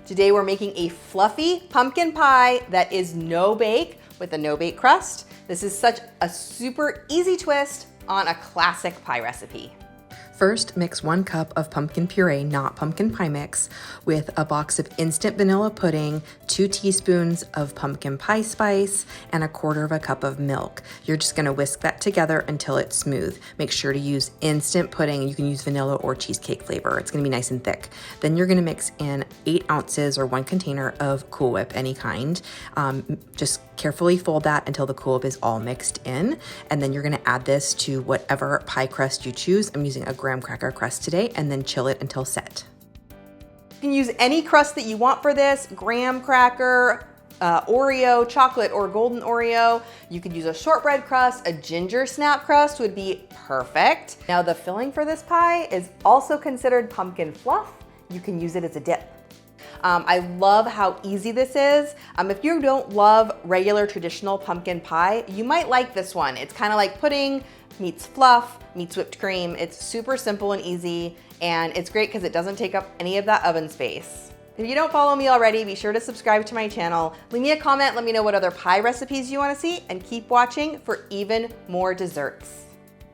Today we're making a fluffy pumpkin pie that is no bake with a no bake crust. This is such a super easy twist on a classic pie recipe. First, mix 1 cup of pumpkin puree, not pumpkin pie mix, with a box of instant vanilla pudding, 2 teaspoons of pumpkin pie spice, and 1/4 cup of milk. You're just gonna whisk that together until it's smooth. Make sure to use instant pudding. You can use vanilla or cheesecake flavor. It's gonna be nice and thick. Then you're gonna mix in 8 ounces or 1 container of Cool Whip, any kind. Just carefully fold that until the Cool Whip is all mixed in. And then you're gonna add this to whatever pie crust you choose. I'm using a graham cracker crust today, and then chill it until set. You can use any crust that you want for this, graham cracker, Oreo, chocolate or golden Oreo. You could use a shortbread crust, a ginger snap crust would be perfect. Now the filling for this pie is also considered pumpkin fluff. You can use it as a dip. I love how easy this is. If you don't love regular traditional pumpkin pie, you might like this one. It's kind of like pudding meets fluff meets whipped cream. It's super simple and easy, and it's great because it doesn't take up any of that oven space. If you don't follow me already, be sure to subscribe to my channel. Leave me a comment, let me know what other pie recipes you want to see, and keep watching for even more desserts.